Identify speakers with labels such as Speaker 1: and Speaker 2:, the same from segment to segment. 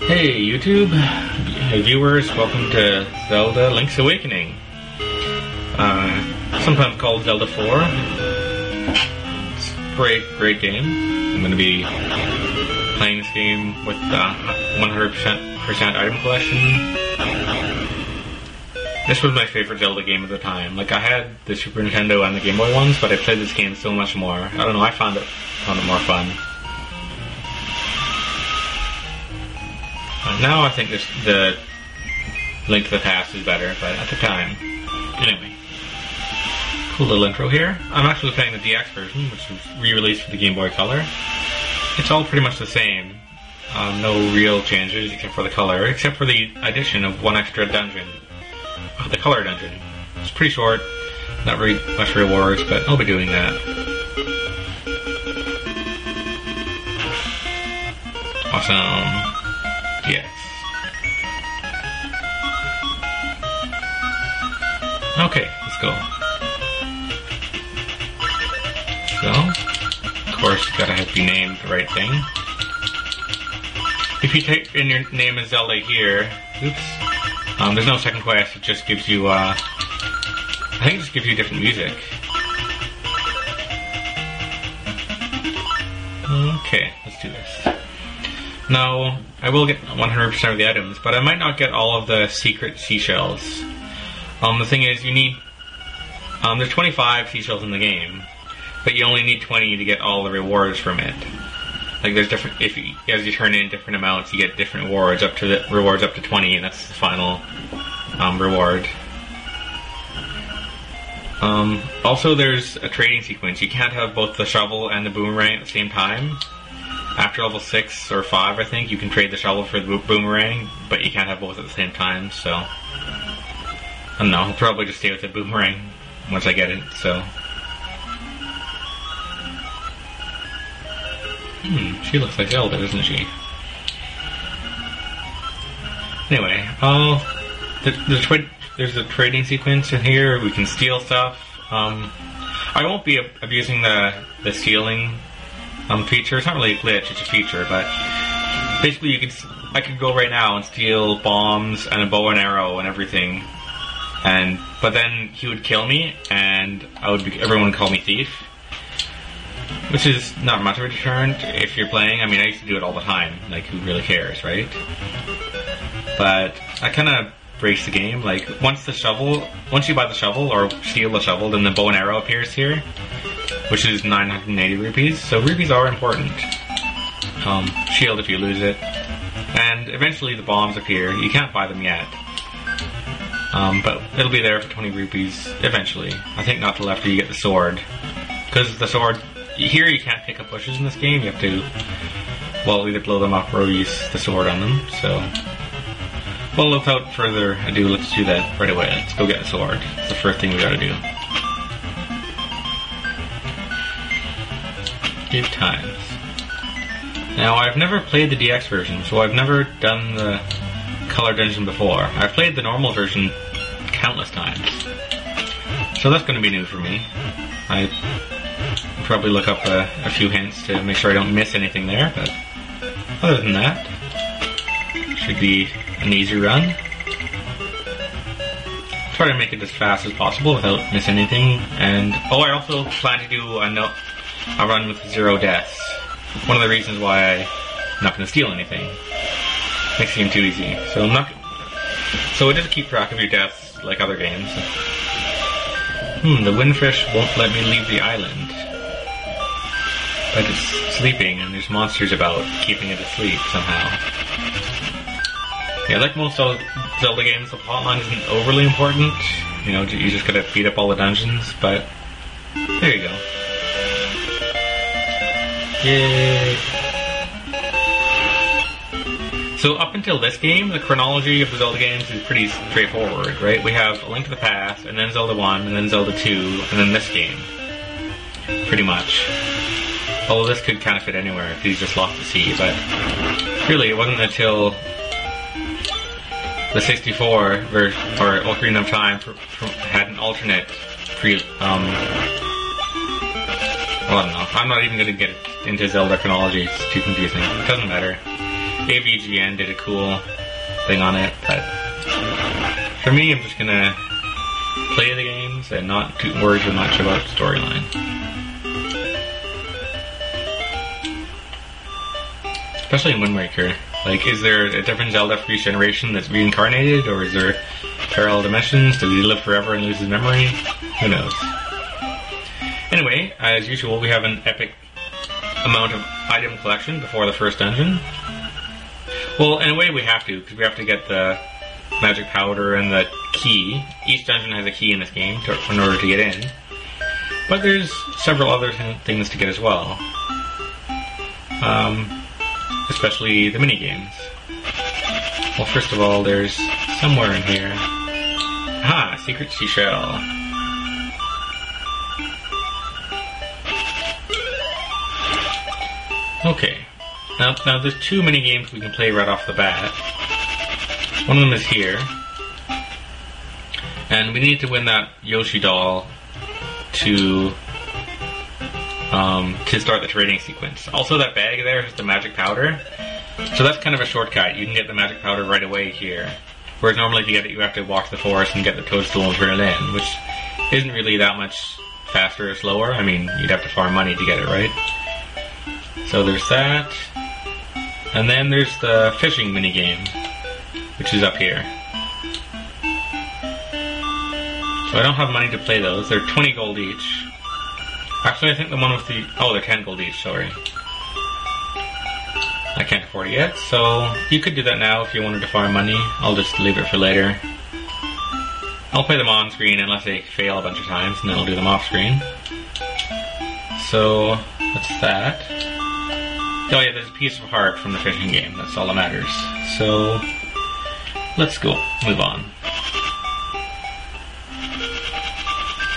Speaker 1: Hey YouTube, hey viewers, welcome to Zelda Link's Awakening. Sometimes called Zelda 4. It's a great game. I'm going to be playing this game with 100% item collection. This was my favorite Zelda game at the time. Like, I had the Super Nintendo and the Game Boy ones, but I played this game so much more. I don't know, I found it more fun. Now I think the Link to the Past is better, but at the time. Anyway. Cool little intro here. I'm actually playing the DX version, which was re-released for the Game Boy Color. It's all pretty much the same. No real changes except for the color, except for the addition of one extra dungeon. The color dungeon. It's pretty short, not very much rewards, but I'll be doing that. Awesome. Yes. Okay, let's go. So, of course, you gotta have to be named the right thing. If you type in your name as Zelda here, oops, there's no second quest, it just gives you, I think it just gives you different music. Okay, let's do this. Now, I will get 100% of the items, but I might not get all of the secret seashells. The thing is, you need, there's 25 seashells in the game, but you only need 20 to get all the rewards from it. Like, there's different, as you turn in different amounts, you get different rewards up to 20, and that's the final, reward. Also there's a trading sequence. You can't have both the shovel and the boomerang at the same time. After level 6 or 5, I think, you can trade the shovel for the boomerang, but you can't have both at the same time, so... I don't know, I'll probably just stay with the boomerang once I get it, so... She looks like Zelda, doesn't she? Anyway, there's a trading sequence in here, we can steal stuff. I won't be abusing the stealing feature. It's not really a glitch, it's a feature, but basically I could go right now and steal bombs and a bow and arrow and everything, but then he would kill me and everyone would call me thief, which is not much of a deterrent if you're playing. I mean, I used to do it all the time, like, who really cares, right? But I kinda breaks the game. Like, once you buy the shovel or steal the shovel, then the bow and arrow appears here, which is 980 rupees, so rupees are important. Shield if you lose it. And eventually the bombs appear. You can't buy them yet. But it'll be there for 20 rupees eventually. I think not till after you get the sword. Because the sword, here you can't pick up bushes in this game, you have to, well, either blow them up or use the sword on them, so... Well, without further ado, let's do that right away. Let's go get the sword. It's the first thing we gotta do. Good times. Now, I've never played the DX version, so I've never done the color dungeon before. I've played the normal version countless times. So that's gonna be new for me. I probably look up a few hints to make sure I don't miss anything there, but other than that, should be an easy run. Try to make it as fast as possible without missing anything, and I also plan to do a run with 0 deaths. One of the reasons why I'm not going to steal anything. Makes it seem too easy. So it doesn't keep track of your deaths like other games. The windfish won't let me leave the island. But it's sleeping and there's monsters about keeping it asleep somehow. Yeah, like most Zelda games, the plotline isn't overly important. You know, you just gotta beat up all the dungeons, but there you go. Yay! So up until this game, the chronology of the Zelda games is pretty straightforward, right? We have A Link to the Past, and then Zelda 1, and then Zelda 2, and then this game. Pretty much. Although this could kind of fit anywhere if he's just lost at sea, but really it wasn't until the 64 version, or Ocarina of Time, had an alternate well, I don't know. I'm not even going to get into Zelda chronology. It's too confusing. It doesn't matter. AVGN did a cool thing on it, but for me, I'm just gonna play the games and not worry too much about storyline. Especially in Wind Waker. Like, is there a different Zelda for each generation that's reincarnated, or is there parallel dimensions? Does he live forever and lose his memory? Who knows? Anyway, as usual, we have an epic amount of item collection before the first dungeon. Well, in a way we have to, because we have to get the magic powder and the key. Each dungeon has a key in this game in order to get in. But there's several other things to get as well. Especially the mini-games. Well, first of all, there's somewhere in here... Aha! Secret seashell. Okay. Now there's two mini-games we can play right off the bat. One of them is here. And we need to win that Yoshi doll to start the trading sequence. Also, that bag there has the magic powder. So that's kind of a shortcut. You can get the magic powder right away here. Whereas normally to get it, you have to walk the forest and get the toadstool and turn it in, which isn't really that much faster or slower. I mean, you'd have to farm money to get it, right? So there's that. And then there's the fishing minigame, which is up here. So I don't have money to play those. They're 20 gold each. Actually, I think the one with the... Oh, they're 10 gold each, sorry. I can't afford it yet, so you could do that now if you wanted to farm money. I'll just leave it for later. I'll play them on screen unless they fail a bunch of times, and then I'll do them off screen. So, that's that. Oh yeah, there's a piece of heart from the fishing game. That's all that matters. So, let's go. Move on.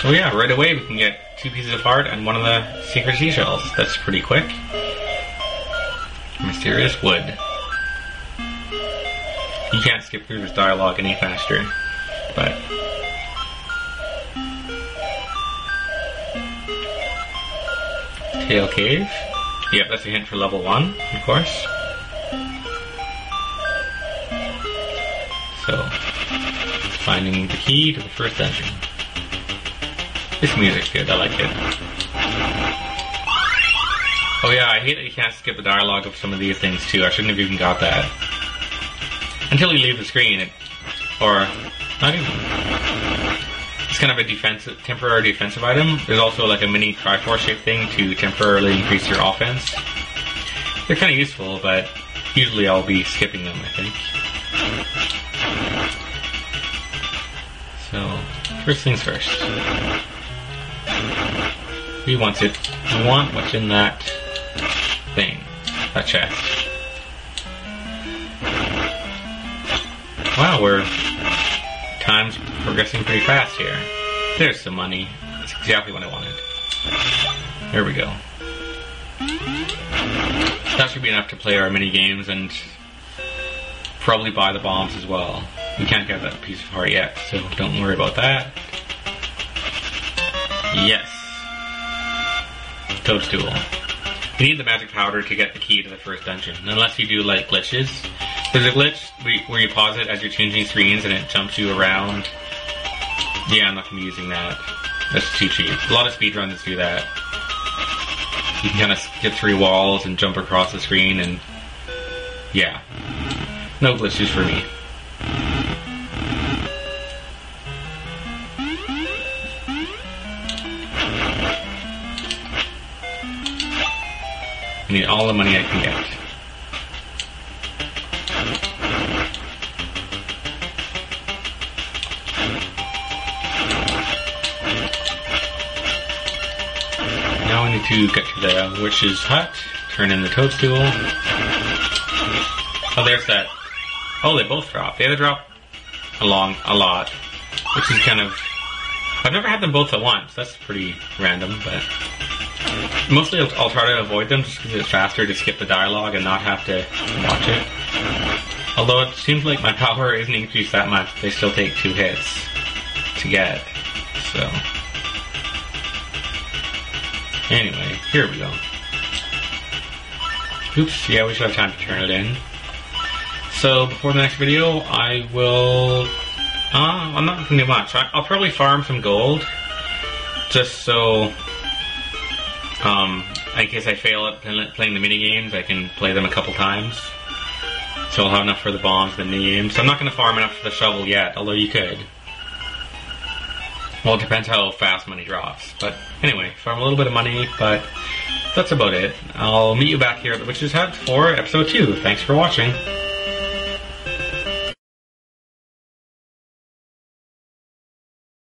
Speaker 1: So yeah, right away we can get 2 pieces of heart and one of the secret seashells. That's pretty quick. Mysterious wood. You can't skip through this dialogue any faster, but... Tail Cave. Yep, that's a hint for level 1, of course. So, finding the key to the first dungeon. This music's good, I like it. Oh yeah, I hate that you can't skip the dialogue of some of these things too. I shouldn't have even got that. Until you leave the screen, or not even. It's kind of a temporary defensive item. There's also like a mini Triforce shaped thing to temporarily increase your offense. They're kind of useful, but usually I'll be skipping them, I think. So, first things first. We want it. We want what's in that thing. That chest. Wow, time's progressing pretty fast here. There's some money. That's exactly what I wanted. There we go. That should be enough to play our mini games and probably buy the bombs as well. We can't get that piece of heart yet, so don't worry about that. Yes. Toadstool. You need the magic powder to get the key to the first dungeon, unless you do like glitches. There's a glitch where you pause it as you're changing screens and it jumps you around. Yeah, I'm not going to be using that. That's too cheap. A lot of speedruns do that. You can kind of skip through walls and jump across the screen and... yeah. No glitches for me. I need all the money I can get. Now I need to get to the witch's hut, turn in the toadstool. Oh, there's that. Oh, they both drop. They either drop along a lot, which is kind of... I've never had them both at once. That's pretty random, but... Mostly I'll try to avoid them just because it's faster to skip the dialogue and not have to watch it. Although it seems like my power isn't increased that much. They still take 2 hits to get. So... Anyway, here we go. Oops, yeah, we should have time to turn it in. So before the next video, I will... I'm not going to do much. I'll probably farm some gold, just so, in case I fail at playing the mini games, I can play them a couple times. So I'll have enough for the bombs and the mini games. So I'm not going to farm enough for the shovel yet, although you could. Well, it depends how fast money drops. But anyway, farm a little bit of money, but that's about it. I'll meet you back here at the Witch's Hut for episode 2. Thanks for watching.